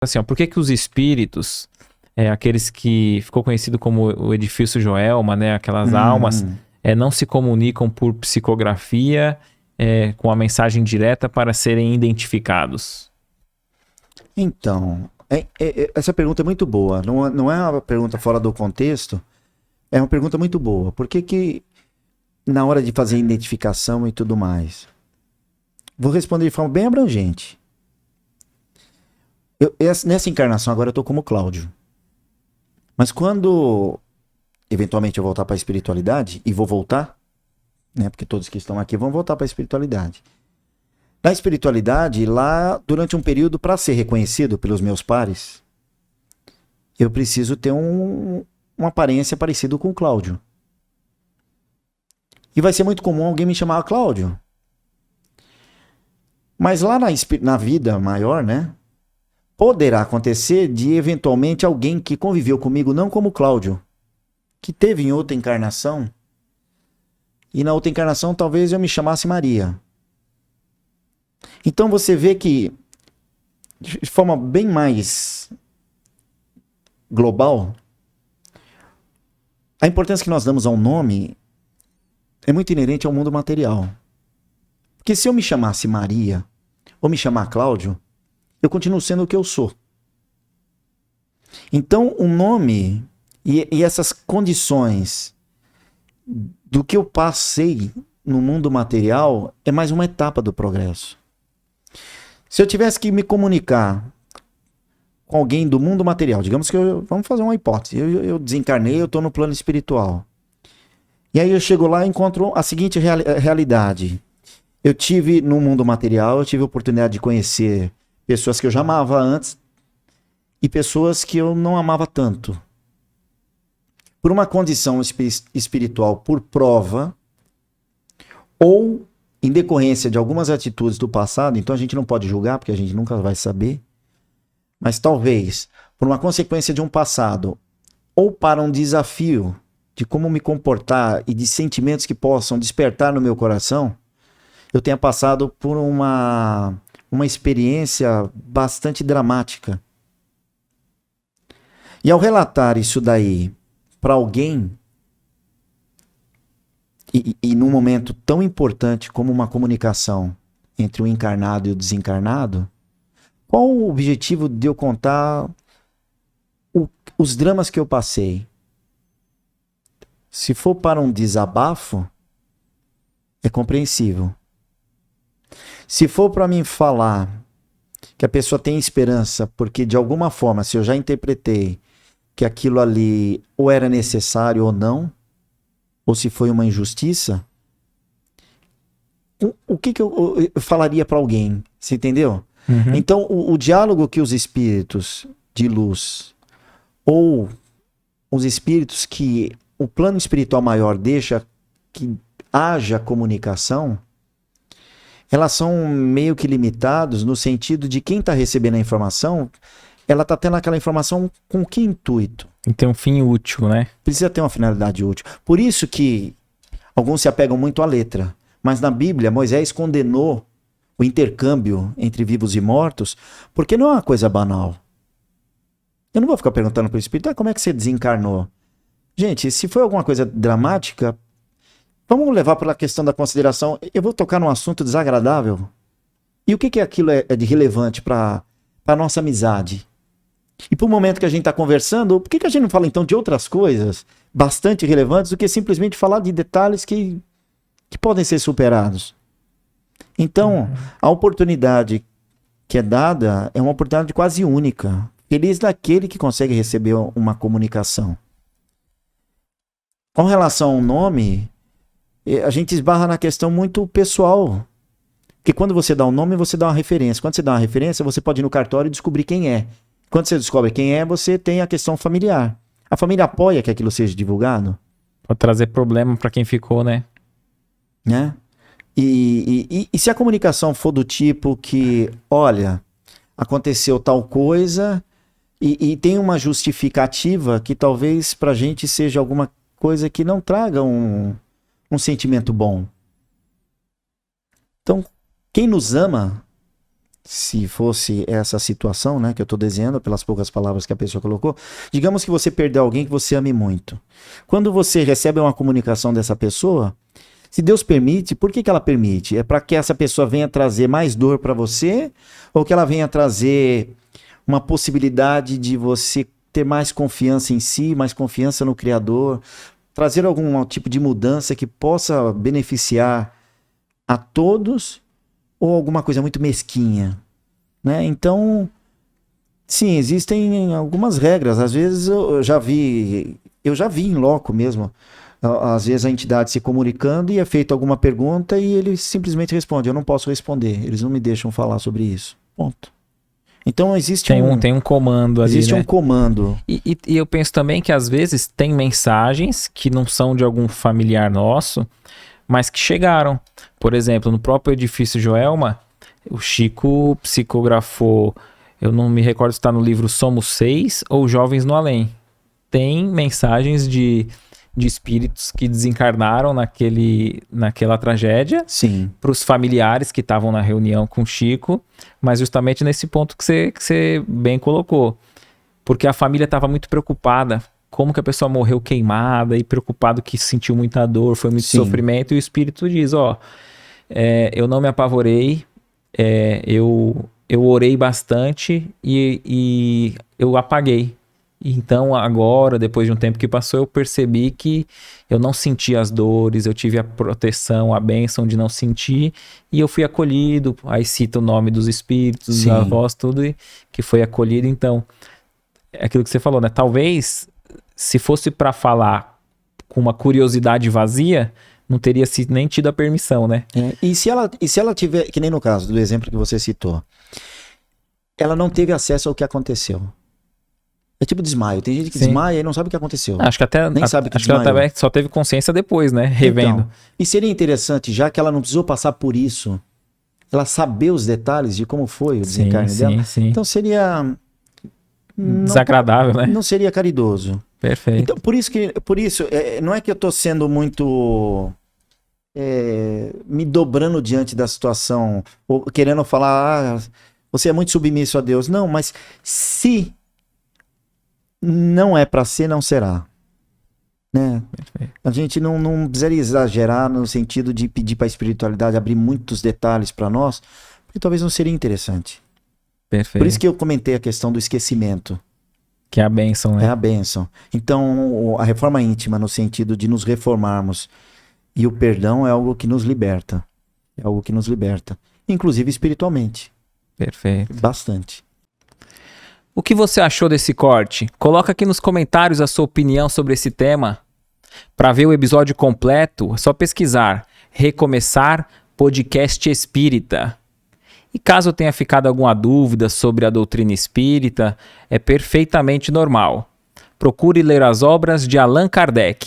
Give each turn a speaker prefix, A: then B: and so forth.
A: assim, ó, por que que os espíritos, aqueles que ficou conhecido como o edifício Joelma, né, aquelas almas, não se comunicam por psicografia, com a mensagem direta para serem identificados?
B: Então, essa pergunta é muito boa. Não é uma pergunta fora do contexto, é uma pergunta muito boa. Por que que, na hora de fazer identificação e tudo mais? Vou responder de forma bem abrangente. Nessa encarnação agora eu tô como Cláudio. Mas quando eventualmente eu voltar para a espiritualidade, e vou voltar, né? Porque todos que estão aqui vão voltar para a espiritualidade. Na espiritualidade, lá, durante um período, para ser reconhecido pelos meus pares, eu preciso ter uma aparência parecida com o Cláudio. E vai ser muito comum alguém me chamar Cláudio. Mas lá na vida maior, né? Poderá acontecer de, eventualmente, alguém que conviveu comigo, não como Cláudio, que teve em outra encarnação, e na outra encarnação talvez eu me chamasse Maria. Então você vê que, de forma bem mais global, a importância que nós damos ao nome é muito inerente ao mundo material. Porque se eu me chamasse Maria, ou me chamar Cláudio, eu continuo sendo o que eu sou. Então o nome e essas condições do que eu passei no mundo material é mais uma etapa do progresso. Se eu tivesse que me comunicar com alguém do mundo material, digamos que vamos fazer uma hipótese, eu desencarnei, eu estou no plano espiritual. E aí eu chego lá e encontro a seguinte realidade. Eu tive no mundo material, eu tive a oportunidade de conhecer pessoas que eu já amava antes e pessoas que eu não amava tanto. Por uma condição espiritual, por prova, ou em decorrência de algumas atitudes do passado, então a gente não pode julgar, porque a gente nunca vai saber, mas talvez por uma consequência de um passado, ou para um desafio de como me comportar e de sentimentos que possam despertar no meu coração, eu tenha passado por uma experiência bastante dramática. E ao relatar isso daí para alguém, e num momento tão importante como uma comunicação entre o encarnado e o desencarnado, qual o objetivo de eu contar os dramas que eu passei? Se for para um desabafo, é compreensível. Se for para mim falar que a pessoa tem esperança, porque de alguma forma, se eu já interpretei que aquilo ali ou era necessário ou não, ou se foi uma injustiça, o que eu falaria para alguém? Você entendeu?
A: Uhum.
B: Então, o diálogo que os espíritos de luz ou os espíritos que o plano espiritual maior deixa que haja comunicação, elas são meio que limitados no sentido de quem está recebendo a informação, ela está tendo aquela informação com que intuito?
A: Tem um fim útil, né?
B: Precisa ter uma finalidade útil. Por isso que alguns se apegam muito à letra. Mas na Bíblia, Moisés condenou o intercâmbio entre vivos e mortos, porque não é uma coisa banal. Eu não vou ficar perguntando para o Espírito, como é que você desencarnou? Gente, se foi alguma coisa dramática, vamos levar para a questão da consideração. Eu vou tocar num assunto desagradável. E o que aquilo é de relevante para a nossa amizade? E para o momento que a gente está conversando, por que a gente não fala então de outras coisas bastante relevantes do que simplesmente falar de detalhes que podem ser superados? Então, a oportunidade que é dada é uma oportunidade quase única. Feliz daquele que consegue receber uma comunicação. Com relação ao nome, a gente esbarra na questão muito pessoal. Porque quando você dá um nome, você dá uma referência. Quando você dá uma referência, você pode ir no cartório e descobrir quem é. Quando você descobre quem é, você tem a questão familiar. A família apoia que aquilo seja divulgado?
A: Pode trazer problema para quem ficou, né?
B: E se a comunicação for do tipo que, olha, aconteceu tal coisa e tem uma justificativa que talvez pra gente seja alguma coisa que não traga um sentimento bom. Então, quem nos ama se fosse essa situação, né, que eu estou desenhando pelas poucas palavras que a pessoa colocou, digamos que você perdeu alguém que você ame muito. Quando você recebe uma comunicação dessa pessoa, se Deus permite, por que ela permite? É para que essa pessoa venha trazer mais dor para você ou que ela venha trazer uma possibilidade de você ter mais confiança em si, mais confiança no Criador, trazer algum tipo de mudança que possa beneficiar a todos ou alguma coisa muito mesquinha, né? Então, sim, existem algumas regras. Às vezes eu já vi em loco mesmo, às vezes a entidade se comunicando e é feita alguma pergunta e ele simplesmente responde, eu não posso responder, eles não me deixam falar sobre isso. Ponto. Então existe
A: tem um comando ali,
B: existe
A: né?
B: um comando.
A: E eu penso também que às vezes tem mensagens que não são de algum familiar nosso, mas que chegaram. Por exemplo, no próprio edifício Joelma, o Chico psicografou, eu não me recordo se está no livro Somos 6 ou Jovens no Além. Tem mensagens de espíritos que desencarnaram naquela tragédia para os familiares que estavam na reunião com o Chico, mas justamente nesse ponto que você bem colocou. Porque a família estava muito preocupada, como que a pessoa morreu queimada e preocupado que sentiu muita dor, foi muito sofrimento, e o espírito diz, eu não me apavorei, eu orei bastante e eu apaguei. Então agora, depois de um tempo que passou, eu percebi que eu não senti as dores, eu tive a proteção, a bênção de não sentir, e eu fui acolhido. Aí cita o nome dos espíritos, da voz, tudo, e que foi acolhido. Então, é aquilo que você falou, né? Talvez, se fosse para falar com uma curiosidade vazia, não teria nem tido a permissão, né?
B: E se ela tiver, que nem no caso do exemplo que você citou, ela não teve acesso ao que aconteceu. É tipo desmaio. Tem gente que desmaia e não sabe o que aconteceu.
A: Acho que até
B: nem sabe que
A: acho que ela até só teve consciência depois, né? Revendo.
B: Então, e seria interessante, já que ela não precisou passar por isso, ela saber os detalhes de como foi o desencarne dela.
A: Sim.
B: Então seria
A: desagradável, né?
B: Não seria caridoso.
A: Perfeito.
B: Então, por isso, não é que eu estou sendo muito me dobrando diante da situação, ou querendo falar, você é muito submisso a Deus. Não, mas se não é para ser, não será. Né? A gente não precisaria exagerar no sentido de pedir para a espiritualidade abrir muitos detalhes para nós, porque talvez não seria interessante.
A: Perfeito.
B: Por isso que eu comentei a questão do esquecimento.
A: Que é a bênção, né?
B: É a bênção. Então, a reforma íntima, no sentido de nos reformarmos, e o perdão é algo que nos liberta. É algo que nos liberta. Inclusive espiritualmente.
A: Perfeito.
B: Bastante.
A: O que você achou desse corte? Coloca aqui nos comentários a sua opinião sobre esse tema. Para ver o episódio completo, é só pesquisar Recomeçar Podcast Espírita. E caso tenha ficado alguma dúvida sobre a doutrina espírita, é perfeitamente normal. Procure ler as obras de Allan Kardec.